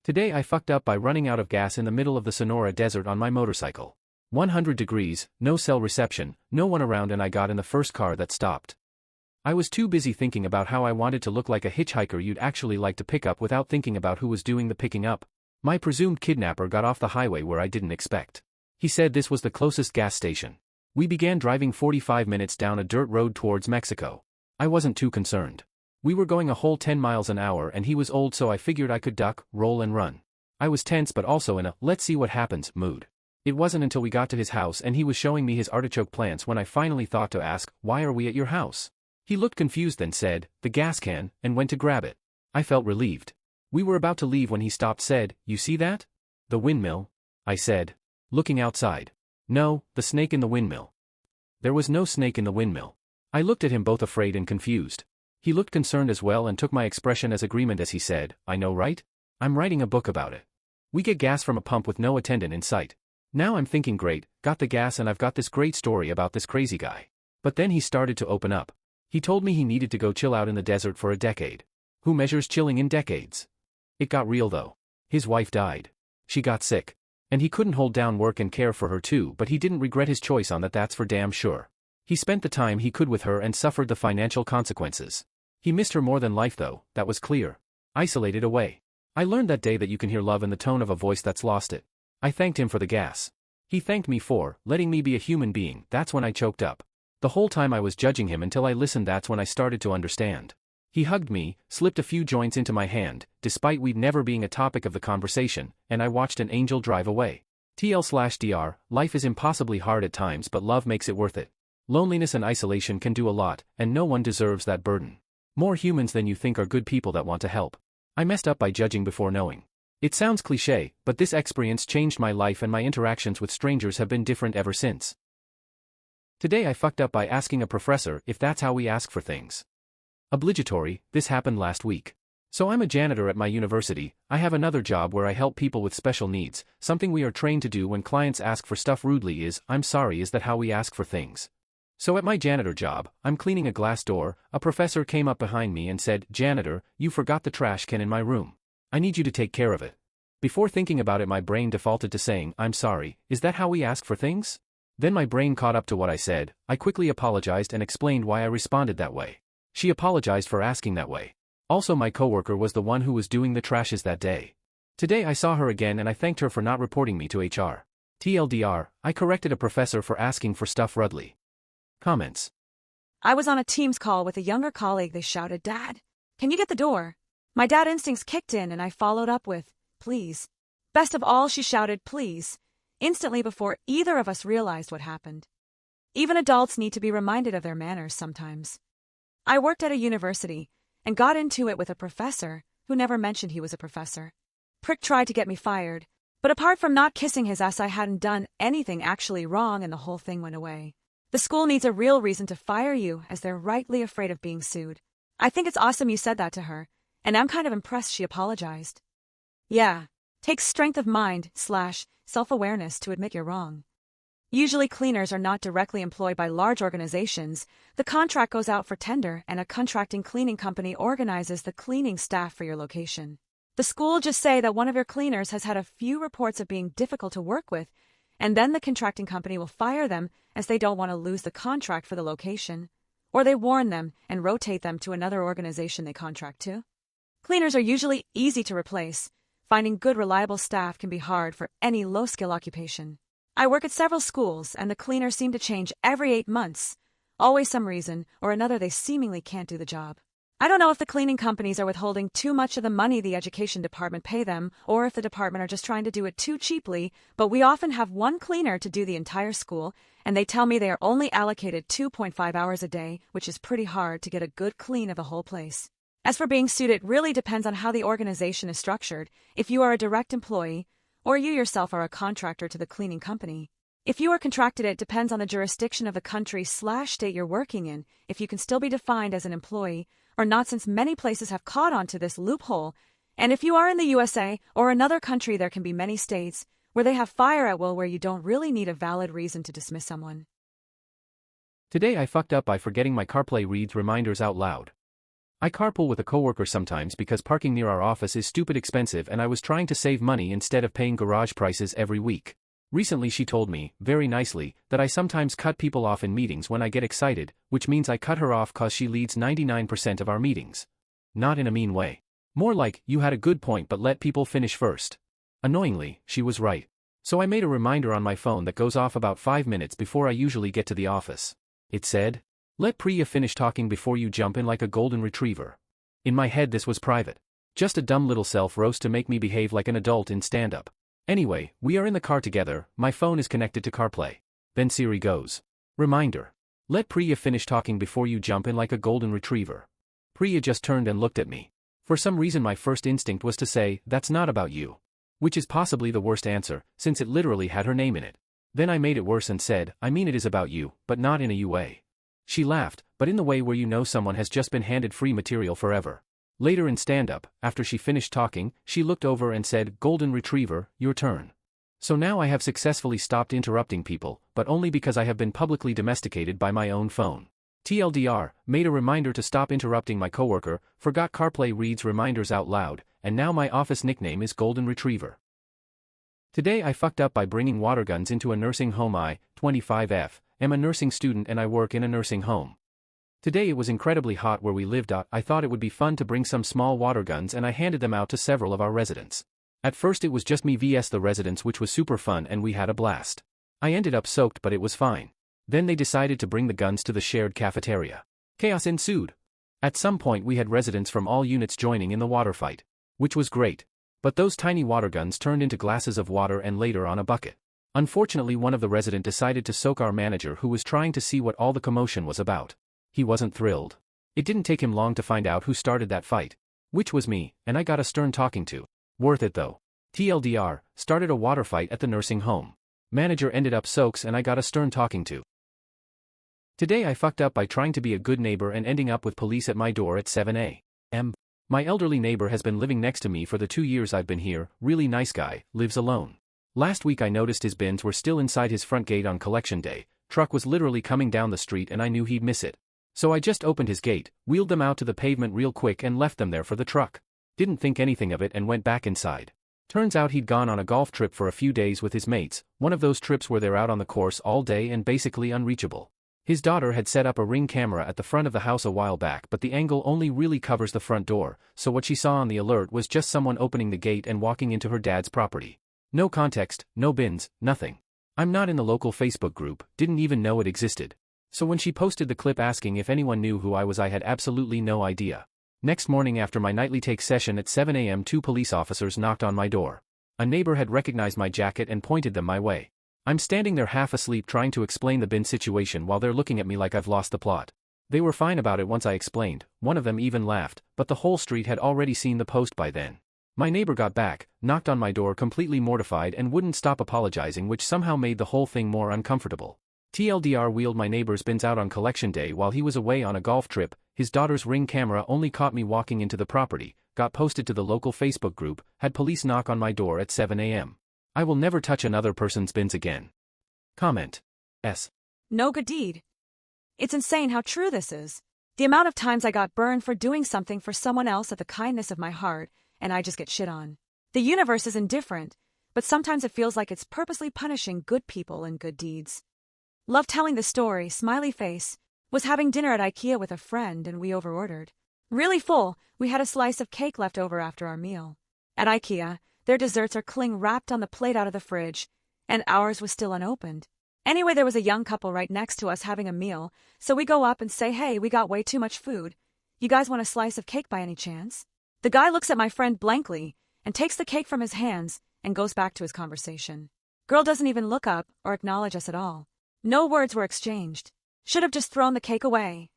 Today I fucked up by running out of gas in the middle of the Sonora desert on my motorcycle. 100 degrees, no cell reception, no one around, and I got in the first car that stopped. I was too busy thinking about how I wanted to look like a hitchhiker you'd actually like to pick up without thinking about who was doing the picking up. My presumed kidnapper got off the highway where I didn't expect. He said this was the closest gas station. We began driving 45 minutes down a dirt road towards Mexico. I wasn't too concerned. We were going a whole 10 miles an hour and he was old, so I figured I could duck, roll and run. I was tense but also in a let's see what happens mood. It wasn't until we got to his house and he was showing me his artichoke plants when I finally thought to ask, "Why are we at your house?" He looked confused, then said, "The gas can," and went to grab it. I felt relieved. We were about to leave when he stopped, said, "You see that? The windmill?" I said, looking outside. "No, the snake in the windmill." There was no snake in the windmill. I looked at him both afraid and confused. He looked concerned as well and took my expression as agreement as he said, "I know, right? I'm writing a book about it. We get gas from a pump with no attendant in sight." Now I'm thinking, great, got the gas and I've got this great story about this crazy guy. But then he started to open up. He told me he needed to go chill out in the desert for a decade. Who measures chilling in decades? It got real though. His wife died. She got sick. And he couldn't hold down work and care for her too, but he didn't regret his choice on that's for damn sure. He spent the time he could with her and suffered the financial consequences. He missed her more than life though, that was clear. Isolated away. I learned that day that you can hear love in the tone of a voice that's lost it. I thanked him for the gas. He thanked me for letting me be a human being. That's when I choked up. The whole time I was judging him until I listened, that's when I started to understand. He hugged me, slipped a few joints into my hand, despite weed never being a topic of the conversation, and I watched an angel drive away. TL/DR, life is impossibly hard at times, but love makes it worth it. Loneliness and isolation can do a lot, and no one deserves that burden. More humans than you think are good people that want to help. I messed up by judging before knowing. It sounds cliché, but this experience changed my life and my interactions with strangers have been different ever since. Today I fucked up by asking a professor if that's how we ask for things. Obligatory, this happened last week. So I'm a janitor at my university. I have another job where I help people with special needs. Something we are trained to do when clients ask for stuff rudely is, "I'm sorry, is that how we ask for things?" So at my janitor job, I'm cleaning a glass door. A professor came up behind me and said, "Janitor, you forgot the trash can in my room. I need you to take care of it." Before thinking about it, my brain defaulted to saying, "I'm sorry, is that how we ask for things?" Then my brain caught up to what I said. I quickly apologized and explained why I responded that way. She apologized for asking that way. Also, my coworker was the one who was doing the trashes that day. Today I saw her again and I thanked her for not reporting me to HR. TLDR, I corrected a professor for asking for stuff rudely. Comments. I was on a Teams call with a younger colleague. They shouted, "Dad, can you get the door?" My dad instincts kicked in and I followed up with, "Please." Best of all, she shouted, "Please," instantly before either of us realized what happened. Even adults need to be reminded of their manners sometimes. I worked at a university and got into it with a professor who never mentioned he was a professor. Prick tried to get me fired, but apart from not kissing his ass, I hadn't done anything actually wrong and the whole thing went away. The school needs a real reason to fire you as they're rightly afraid of being sued. I think it's awesome you said that to her, and I'm kind of impressed she apologized. Yeah, takes strength of mind/self-awareness to admit you're wrong. Usually cleaners are not directly employed by large organizations. The contract goes out for tender and a contracting cleaning company organizes the cleaning staff for your location. The school just say that one of your cleaners has had a few reports of being difficult to work with, and then the contracting company will fire them as they don't want to lose the contract for the location, or they warn them and rotate them to another organization they contract to. Cleaners are usually easy to replace. Finding good, reliable staff can be hard for any low-skill occupation. I work at several schools, and the cleaners seem to change every 8 months. Always some reason or another they seemingly can't do the job. I don't know if the cleaning companies are withholding too much of the money the education department pay them, or if the department are just trying to do it too cheaply, but we often have one cleaner to do the entire school, and they tell me they are only allocated 2.5 hours a day, which is pretty hard to get a good clean of the whole place. As for being sued, it really depends on how the organization is structured, if you are a direct employee, or you yourself are a contractor to the cleaning company. If you are contracted, it depends on the jurisdiction of the country/state you're working in, if you can still be defined as an employee or not, since many places have caught on to this loophole. And if you are in the USA or another country, there can be many states where they have fire at will, where you don't really need a valid reason to dismiss someone. Today I fucked up by forgetting my CarPlay reads reminders out loud. I carpool with a coworker sometimes because parking near our office is stupid expensive and I was trying to save money instead of paying garage prices every week. Recently she told me, very nicely, that I sometimes cut people off in meetings when I get excited, which means I cut her off cause she leads 99% of our meetings. Not in a mean way. More like, you had a good point but let people finish first. Annoyingly, she was right. So I made a reminder on my phone that goes off about 5 minutes before I usually get to the office. It said, "Let Priya finish talking before you jump in like a golden retriever." In my head this was private. Just a dumb little self-roast to make me behave like an adult in stand-up. Anyway, we are in the car together, my phone is connected to CarPlay. Then Siri goes, "Reminder. Let Priya finish talking before you jump in like a golden retriever." Priya just turned and looked at me. For some reason my first instinct was to say, "That's not about you." Which is possibly the worst answer, since it literally had her name in it. Then I made it worse and said, "I mean it is about you, but not in a you way." She laughed, but in the way where you know someone has just been handed free material forever. Later in stand-up, after she finished talking, she looked over and said, "Golden retriever, your turn." So now I have successfully stopped interrupting people, but only because I have been publicly domesticated by my own phone. TLDR, made a reminder to stop interrupting my coworker, forgot CarPlay reads reminders out loud, and now my office nickname is Golden Retriever. Today I fucked up by bringing water guns into a nursing home. I, 25F, am a nursing student and I work in a nursing home. Today it was incredibly hot where we lived. I thought it would be fun to bring some small water guns and I handed them out to several of our residents. At first it was just me vs the residents, which was super fun and we had a blast. I ended up soaked but it was fine. Then they decided to bring the guns to the shared cafeteria. Chaos ensued. At some point we had residents from all units joining in the water fight. Which was great. But those tiny water guns turned into glasses of water and later on a bucket. Unfortunately one of the resident decided to soak our manager who was trying to see what all the commotion was about. He wasn't thrilled. It didn't take him long to find out who started that fight. Which was me, and I got a stern talking to. Worth it though. TLDR, started a water fight at the nursing home. Manager ended up soaks and I got a stern talking to. Today I fucked up by trying to be a good neighbor and ending up with police at my door at 7 a.m. My elderly neighbor has been living next to me for the 2 years I've been here, really nice guy, lives alone. Last week I noticed his bins were still inside his front gate on collection day, truck was literally coming down the street and I knew he'd miss it. So I just opened his gate, wheeled them out to the pavement real quick and left them there for the truck. Didn't think anything of it and went back inside. Turns out he'd gone on a golf trip for a few days with his mates, one of those trips where they're out on the course all day and basically unreachable. His daughter had set up a Ring camera at the front of the house a while back but the angle only really covers the front door, so what she saw on the alert was just someone opening the gate and walking into her dad's property. No context, no bins, nothing. I'm not in the local Facebook group, didn't even know it existed. So when she posted the clip asking if anyone knew who I was, I had absolutely no idea. Next morning after my nightly take session at 7 a.m. 2 police officers knocked on my door. A neighbor had recognized my jacket and pointed them my way. I'm standing there half asleep trying to explain the bin situation while they're looking at me like I've lost the plot. They were fine about it once I explained, one of them even laughed, but the whole street had already seen the post by then. My neighbor got back, knocked on my door completely mortified and wouldn't stop apologizing, which somehow made the whole thing more uncomfortable. TLDR wheeled my neighbor's bins out on collection day while he was away on a golf trip, his daughter's Ring camera only caught me walking into the property, got posted to the local Facebook group, had police knock on my door at 7 a.m. I will never touch another person's bins again. Comment. S. No good deed. It's insane how true this is. The amount of times I got burned for doing something for someone else at the kindness of my heart, and I just get shit on. The universe is indifferent, but sometimes it feels like it's purposely punishing good people and good deeds. Love telling the story, smiley face. Was having dinner at IKEA with a friend and we overordered. Really full, we had a slice of cake left over after our meal. At IKEA, their desserts are cling wrapped on the plate out of the fridge, and ours was still unopened. Anyway, there was a young couple right next to us having a meal, so we go up and say, "Hey, we got way too much food. You guys want a slice of cake by any chance?" The guy looks at my friend blankly and takes the cake from his hands and goes back to his conversation. Girl doesn't even look up or acknowledge us at all. No words were exchanged. Should have just thrown the cake away.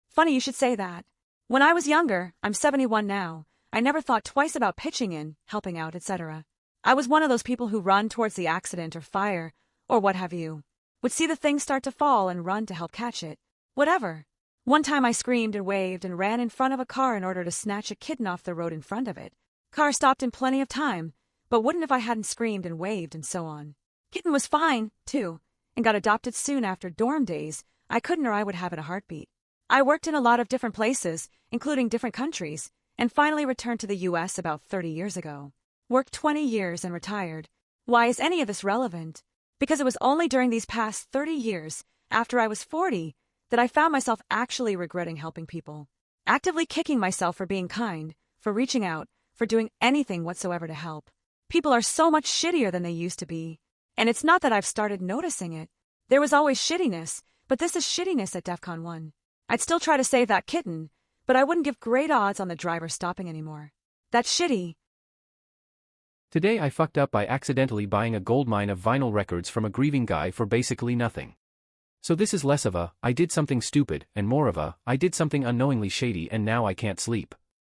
Funny you should say that. When I was younger, I'm 71 now, I never thought twice about pitching in, helping out, etc. I was one of those people who run towards the accident or fire, or what have you. Would see the thing start to fall and run to help catch it. Whatever. One time I screamed and waved and ran in front of a car in order to snatch a kitten off the road in front of it. Car stopped in plenty of time, but wouldn't if I hadn't screamed and waved and so on. Kitten was fine, too, and got adopted soon after dorm days. I couldn't or I would have it a heartbeat. I worked in a lot of different places, including different countries, and finally returned to the US about 30 years ago. Worked 20 years and retired. Why is any of this relevant? Because it was only during these past 30 years, after I was 40, that I found myself actually regretting helping people. Actively kicking myself for being kind, for reaching out, for doing anything whatsoever to help. People are so much shittier than they used to be. And it's not that I've started noticing it. There was always shittiness, but this is shittiness at DEFCON 1. I'd still try to save that kitten, but I wouldn't give great odds on the driver stopping anymore. That's shitty. Today I fucked up by accidentally buying a goldmine of vinyl records from a grieving guy for basically nothing. So this is less of a, I did something stupid, and more of a, I did something unknowingly shady and now I can't sleep.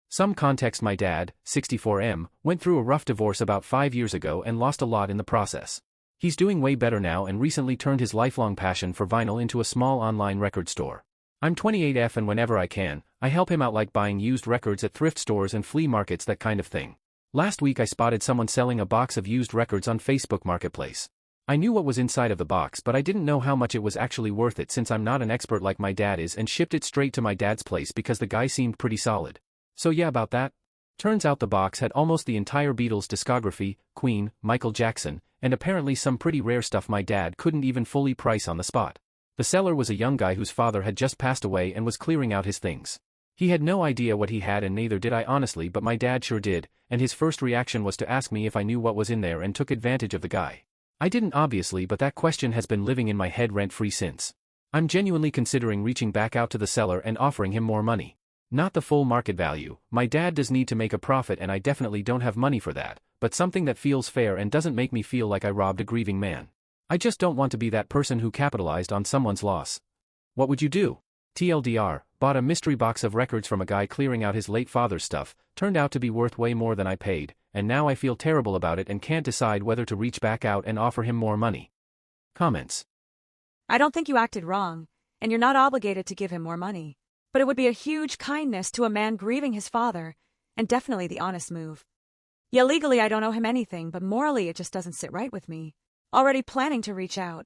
Some context: my dad, 64M, went through a rough divorce about 5 years ago and lost a lot in the process. He's doing way better now and recently turned his lifelong passion for vinyl into a small online record store. I'm 28F and whenever I can, I help him out, like buying used records at thrift stores and flea markets, that kind of thing. Last week I spotted someone selling a box of used records on Facebook Marketplace. I knew what was inside of the box, but I didn't know how much it was actually worth it since I'm not an expert like my dad is, and shipped it straight to my dad's place because the guy seemed pretty solid. So yeah, about that. Turns out the box had almost the entire Beatles discography, Queen, Michael Jackson, and apparently some pretty rare stuff my dad couldn't even fully price on the spot. The seller was a young guy whose father had just passed away and was clearing out his things. He had no idea what he had, and neither did I honestly, but my dad sure did, and his first reaction was to ask me if I knew what was in there and took advantage of the guy. I didn't obviously, but that question has been living in my head rent-free since. I'm genuinely considering reaching back out to the seller and offering him more money. Not the full market value. My dad does need to make a profit and I definitely don't have money for that, but something that feels fair and doesn't make me feel like I robbed a grieving man. I just don't want to be that person who capitalized on someone's loss. What would you do? TLDR, bought a mystery box of records from a guy clearing out his late father's stuff, turned out to be worth way more than I paid, and now I feel terrible about it and can't decide whether to reach back out and offer him more money. Comments. I don't think you acted wrong, and you're not obligated to give him more money. But it would be a huge kindness to a man grieving his father, and definitely the honest move. Yeah, legally I don't owe him anything, but morally it just doesn't sit right with me. Already planning to reach out.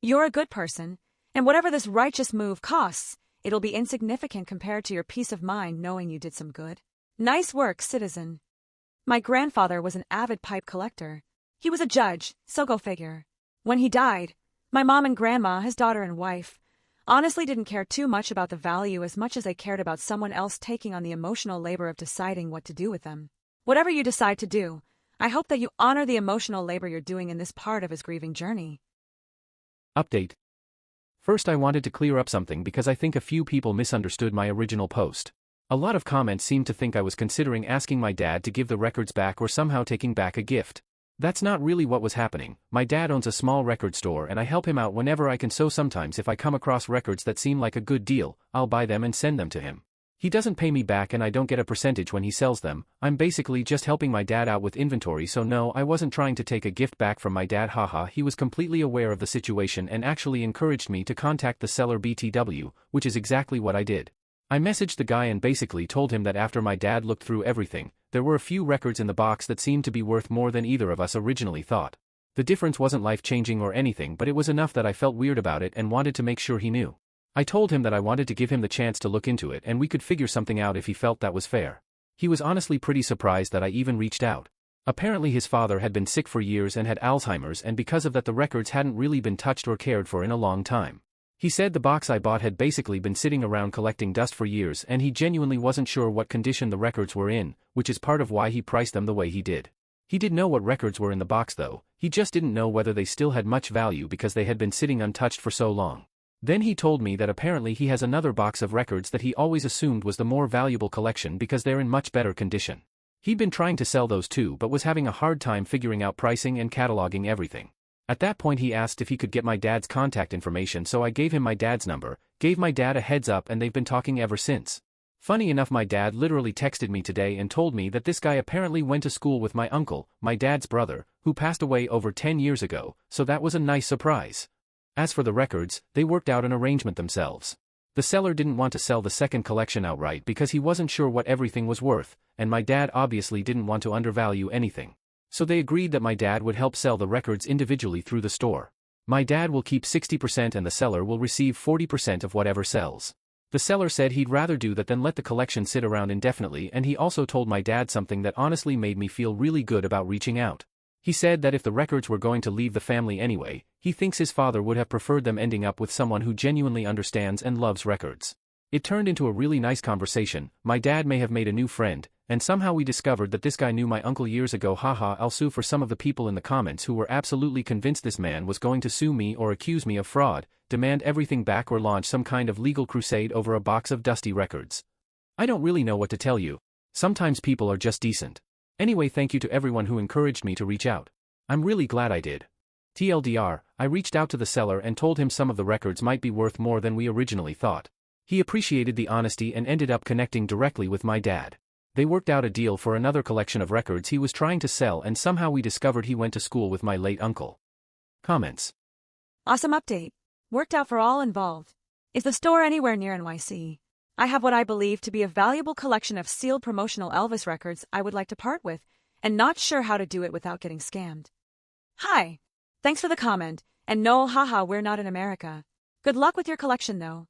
You're a good person, and whatever this righteous move costs, it'll be insignificant compared to your peace of mind knowing you did some good. Nice work, citizen. My grandfather was an avid pipe collector. He was a judge, so go figure. When he died, my mom and grandma, his daughter and wife, honestly didn't care too much about the value as much as they cared about someone else taking on the emotional labor of deciding what to do with them. Whatever you decide to do, I hope that you honor the emotional labor you're doing in this part of his grieving journey. Update. First, I wanted to clear up something because I think a few people misunderstood my original post. A lot of comments seemed to think I was considering asking my dad to give the records back or somehow taking back a gift. That's not really what was happening. My dad owns a small record store and I help him out whenever I can, so sometimes if I come across records that seem like a good deal, I'll buy them and send them to him. He doesn't pay me back and I don't get a percentage when he sells them. I'm basically just helping my dad out with inventory, so no, I wasn't trying to take a gift back from my dad, haha. He was completely aware of the situation and actually encouraged me to contact the seller BTW, which is exactly what I did. I messaged the guy and basically told him that after my dad looked through everything, there were a few records in the box that seemed to be worth more than either of us originally thought. The difference wasn't life-changing or anything, but it was enough that I felt weird about it and wanted to make sure he knew. I told him that I wanted to give him the chance to look into it and we could figure something out if he felt that was fair. He was honestly pretty surprised that I even reached out. Apparently his father had been sick for years and had Alzheimer's, and because of that the records hadn't really been touched or cared for in a long time. He said the box I bought had basically been sitting around collecting dust for years and he genuinely wasn't sure what condition the records were in, which is part of why he priced them the way he did. He did know what records were in the box though, he just didn't know whether they still had much value because they had been sitting untouched for so long. Then he told me that apparently he has another box of records that he always assumed was the more valuable collection because they're in much better condition. He'd been trying to sell those too but was having a hard time figuring out pricing and cataloging everything. At that point he asked if he could get my dad's contact information, so I gave him my dad's number, gave my dad a heads up, and they've been talking ever since. Funny enough, my dad literally texted me today and told me that this guy apparently went to school with my uncle, my dad's brother, who passed away over 10 years ago, so that was a nice surprise. As for the records, they worked out an arrangement themselves. The seller didn't want to sell the second collection outright because he wasn't sure what everything was worth, and my dad obviously didn't want to undervalue anything. So they agreed that my dad would help sell the records individually through the store. My dad will keep 60% and the seller will receive 40% of whatever sells. The seller said he'd rather do that than let the collection sit around indefinitely, and he also told my dad something that honestly made me feel really good about reaching out. He said that if the records were going to leave the family anyway, he thinks his father would have preferred them ending up with someone who genuinely understands and loves records. It turned into a really nice conversation. My dad may have made a new friend, and somehow we discovered that this guy knew my uncle years ago. Haha, I'll sue for some of the people in the comments who were absolutely convinced this man was going to sue me or accuse me of fraud, demand everything back or launch some kind of legal crusade over a box of dusty records. I don't really know what to tell you. Sometimes people are just decent. Anyway, thank you to everyone who encouraged me to reach out. I'm really glad I did. TLDR, I reached out to the seller and told him some of the records might be worth more than we originally thought. He appreciated the honesty and ended up connecting directly with my dad. They worked out a deal for another collection of records he was trying to sell, and somehow we discovered he went to school with my late uncle. Comments. Awesome update. Worked out for all involved. Is the store anywhere near NYC? I have what I believe to be a valuable collection of sealed promotional Elvis records I would like to part with, and not sure how to do it without getting scammed. Hi. Thanks for the comment, and no, haha, we're not in America. Good luck with your collection though.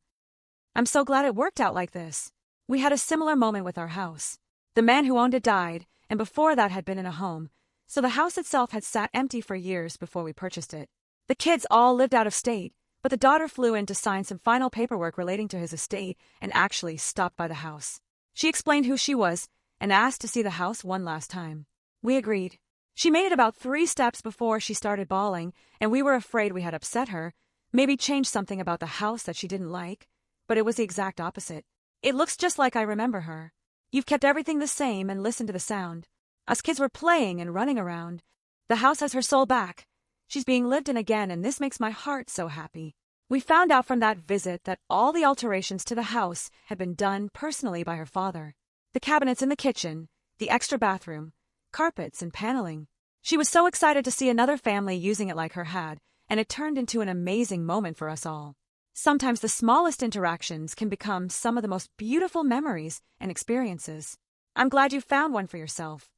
I'm so glad it worked out like this. We had a similar moment with our house. The man who owned it died, and before that had been in a home, so the house itself had sat empty for years before we purchased it. The kids all lived out of state, but the daughter flew in to sign some final paperwork relating to his estate and actually stopped by the house. She explained who she was and asked to see the house one last time. We agreed. She made it about 3 steps before she started bawling, and we were afraid we had upset her, maybe changed something about the house that she didn't like, but it was the exact opposite. It looks just like I remember her. You've kept everything the same and listened to the sound. Us kids were playing and running around. The house has her soul back. She's being lived in again, and this makes my heart so happy. We found out from that visit that all the alterations to the house had been done personally by her father. The cabinets in the kitchen, the extra bathroom, carpets and paneling. She was so excited to see another family using it like her had, and it turned into an amazing moment for us all. Sometimes the smallest interactions can become some of the most beautiful memories and experiences. I'm glad you found one for yourself.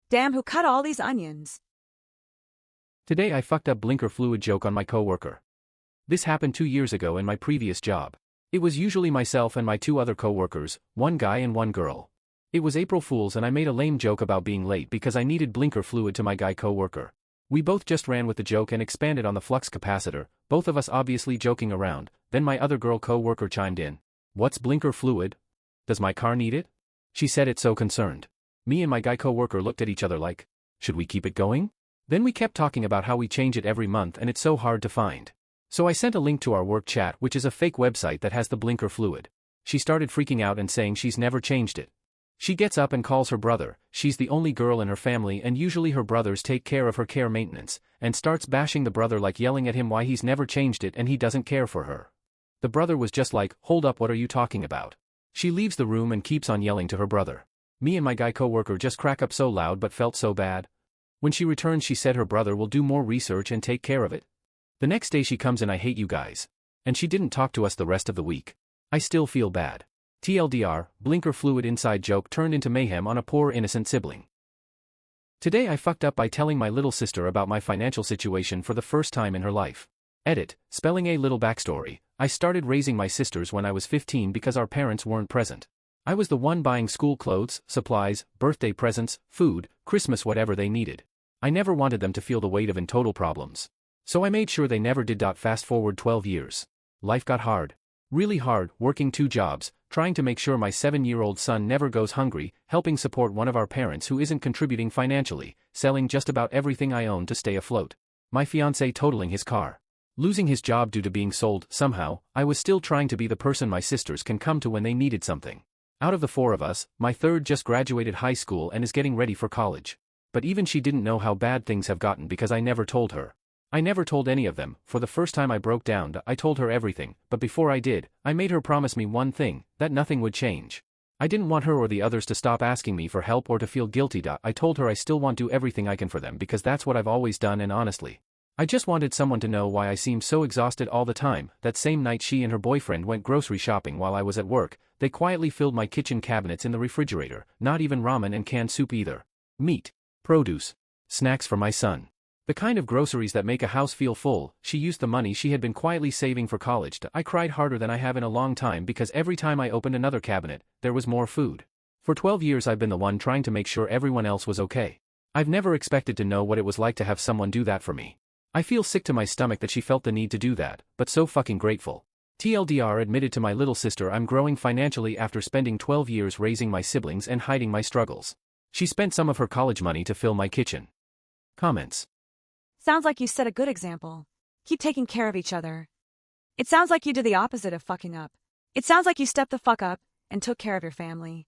Damn, who cut all these onions? Today I fucked up blinker fluid joke on my coworker. This happened 2 years ago in my previous job. It was usually myself and my 2 other coworkers, 1 guy and 1 girl. It was April Fool's and I made a lame joke about being late because I needed blinker fluid to my guy coworker. We both just ran with the joke and expanded on the flux capacitor, both of us obviously joking around. Then my other girl coworker chimed in. What's blinker fluid? Does my car need it? She said it so concerned. Me and my guy coworker looked at each other like, should we keep it going? Then we kept talking about how we change it every month and it's so hard to find. So I sent a link to our work chat, which is a fake website that has the blinker fluid. She started freaking out and saying she's never changed it. She gets up and calls her brother. She's the only girl in her family and usually her brothers take care of her care maintenance, and starts bashing the brother, like yelling at him why he's never changed it and he doesn't care for her. The brother was just like, hold up, what are you talking about? She leaves the room and keeps on yelling to her brother. Me and my guy coworker just crack up so loud but felt so bad. When she returns she said her brother will do more research and take care of it. The next day she comes in, I hate you guys. And she didn't talk to us the rest of the week. I still feel bad. TLDR, blinker fluid inside joke turned into mayhem on a poor innocent sibling. Today I fucked up by telling my little sister about my financial situation for the first time in her life. Edit, spelling a little backstory. I started raising my sisters when I was 15 because our parents weren't present. I was the one buying school clothes, supplies, birthday presents, food, Christmas, whatever they needed. I never wanted them to feel the weight of in total problems. So I made sure they never did. Fast forward 12 years. Life got hard. Really hard, working 2 jobs, trying to make sure my 7-year-old son never goes hungry, helping support one of our parents who isn't contributing financially, selling just about everything I own to stay afloat. My fiancé totaling his car. Losing his job due to being sold. Somehow, I was still trying to be the person my sisters can come to when they needed something. Out of the 4 of us, my third just graduated high school and is getting ready for college. But even she didn't know how bad things have gotten because I never told her. I never told any of them. For the first time I broke down. I told her everything, but before I did, I made her promise me one thing, that nothing would change. I didn't want her or the others to stop asking me for help or to feel guilty. I told her I still want to do everything I can for them because that's what I've always done, and honestly, I just wanted someone to know why I seemed so exhausted all the time. That same night she and her boyfriend went grocery shopping while I was at work. They quietly filled my kitchen cabinets in the refrigerator, not even ramen and canned soup either. Meat, produce, snacks for my son. The kind of groceries that make a house feel full. She used the money she had been quietly saving for college. I cried harder than I have in a long time because every time I opened another cabinet, there was more food. For 12 years I've been the one trying to make sure everyone else was okay. I've never expected to know what it was like to have someone do that for me. I feel sick to my stomach that she felt the need to do that, but so fucking grateful. TLDR admitted to my little sister I'm growing financially after spending 12 years raising my siblings and hiding my struggles. She spent some of her college money to fill my kitchen. Comments. Sounds like you set a good example. Keep taking care of each other. It sounds like you did the opposite of fucking up. It sounds like you stepped the fuck up and took care of your family.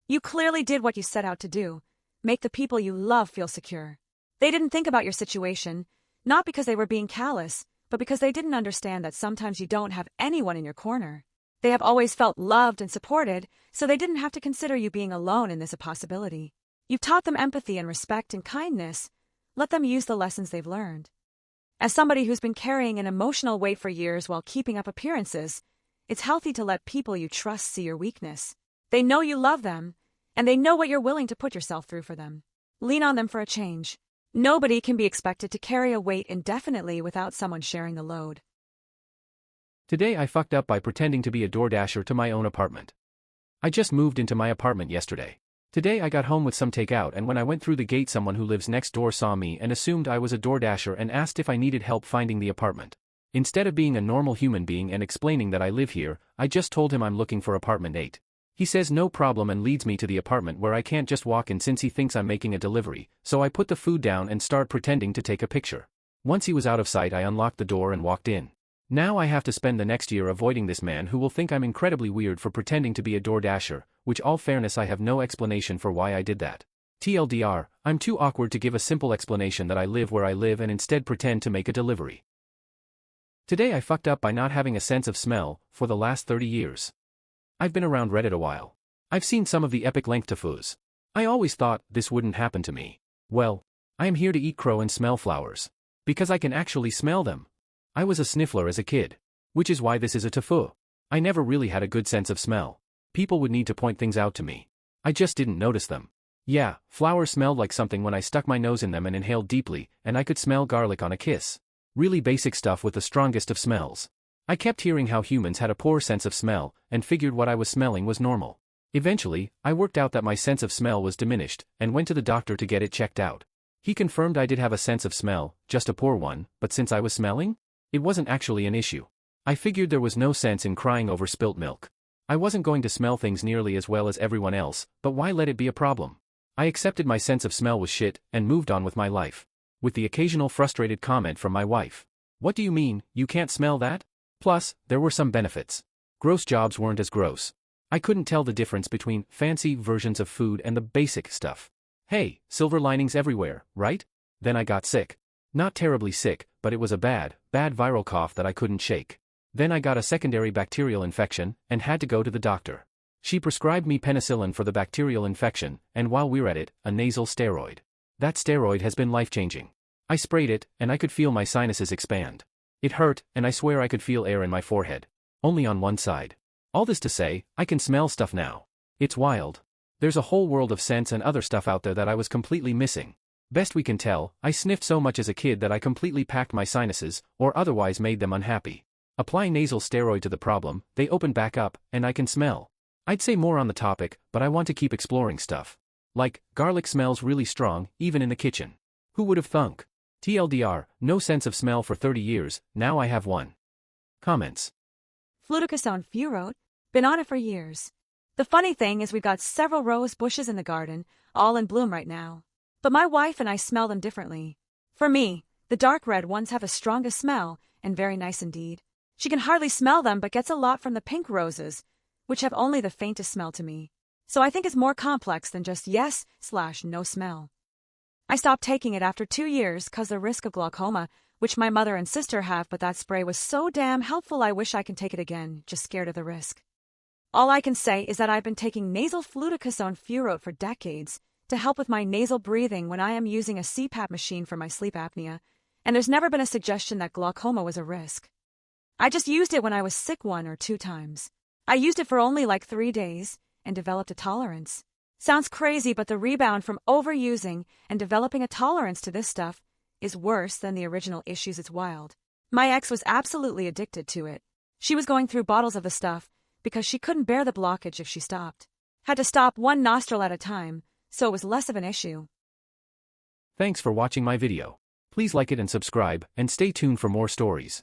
You clearly did what you set out to do. Make the people you love feel secure. They didn't think about your situation, not because they were being callous, but because they didn't understand that sometimes you don't have anyone in your corner. They have always felt loved and supported, so they didn't have to consider you being alone in this possibility. You've taught them empathy and respect and kindness. Let them use the lessons they've learned. As somebody who's been carrying an emotional weight for years while keeping up appearances, it's healthy to let people you trust see your weakness. They know you love them, and they know what you're willing to put yourself through for them. Lean on them for a change. Nobody can be expected to carry a weight indefinitely without someone sharing the load. Today I fucked up by pretending to be a DoorDasher to my own apartment. I just moved into my apartment yesterday. Today I got home with some takeout, and when I went through the gate someone who lives next door saw me and assumed I was a DoorDasher and asked if I needed help finding the apartment. Instead of being a normal human being and explaining that I live here, I just told him I'm looking for apartment 8. He says no problem and leads me to the apartment where I can't just walk in since he thinks I'm making a delivery, so I put the food down and start pretending to take a picture. Once he was out of sight I unlocked the door and walked in. Now I have to spend the next year avoiding this man who will think I'm incredibly weird for pretending to be a DoorDasher, which all fairness I have no explanation for why I did that. TLDR, I'm too awkward to give a simple explanation that I live where I live and instead pretend to make a delivery. Today I fucked up by not having a sense of smell for the last 30 years. I've been around Reddit a while. I've seen some of the epic length tifus. I always thought this wouldn't happen to me. Well, I am here to eat crow and smell flowers. Because I can actually smell them. I was a sniffler as a kid. Which is why this is a tifu. I never really had a good sense of smell. People would need to point things out to me. I just didn't notice them. Yeah, flowers smelled like something when I stuck my nose in them and inhaled deeply, and I could smell garlic on a kiss. Really basic stuff with the strongest of smells. I kept hearing how humans had a poor sense of smell, and figured what I was smelling was normal. Eventually, I worked out that my sense of smell was diminished, and went to the doctor to get it checked out. He confirmed I did have a sense of smell, just a poor one, but since I was smelling, it wasn't actually an issue. I figured there was no sense in crying over spilt milk. I wasn't going to smell things nearly as well as everyone else, but why let it be a problem? I accepted my sense of smell was shit, and moved on with my life. With the occasional frustrated comment from my wife. What do you mean, you can't smell that? Plus, there were some benefits. Gross jobs weren't as gross. I couldn't tell the difference between fancy versions of food and the basic stuff. Hey, silver linings everywhere, right? Then I got sick. Not terribly sick, but it was a bad viral cough that I couldn't shake. Then I got a secondary bacterial infection, and had to go to the doctor. She prescribed me penicillin for the bacterial infection, and while we're at it, a nasal steroid. That steroid has been life-changing. I sprayed it, and I could feel my sinuses expand. It hurt, and I swear I could feel air in my forehead. Only on one side. All this to say, I can smell stuff now. It's wild. There's a whole world of scents and other stuff out there that I was completely missing. Best we can tell, I sniffed so much as a kid that I completely packed my sinuses, or otherwise made them unhappy. Apply nasal steroid to the problem, they open back up, and I can smell. I'd say more on the topic, but I want to keep exploring stuff. Like, garlic smells really strong, even in the kitchen. Who would have thunk? TLDR, no sense of smell for 30 years, now I have one. Comments. Fluticasone Few wrote, been on it for years. The funny thing is we've got several rose bushes in the garden, all in bloom right now. But my wife and I smell them differently. For me, the dark red ones have the strongest smell, and very nice indeed. She can hardly smell them but gets a lot from the pink roses, which have only the faintest smell to me. So I think it's more complex than just yes/no smell. I stopped taking it after 2 years cause the risk of glaucoma, which my mother and sister have, but that spray was so damn helpful I wish I can take it again, just scared of the risk. All I can say is that I've been taking nasal fluticasone furoate for decades to help with my nasal breathing when I am using a CPAP machine for my sleep apnea, and there's never been a suggestion that glaucoma was a risk. I just used it when I was sick 1 or 2 times. I used it for only like 3 days, and developed a tolerance. Sounds crazy, but the rebound from overusing and developing a tolerance to this stuff is worse than the original issues. It's wild. My ex was absolutely addicted to it. She was going through bottles of the stuff because she couldn't bear the blockage if she stopped. Had to stop one nostril at a time, so it was less of an issue. Thanks for watching my video. Please like it and subscribe, and stay tuned for more stories.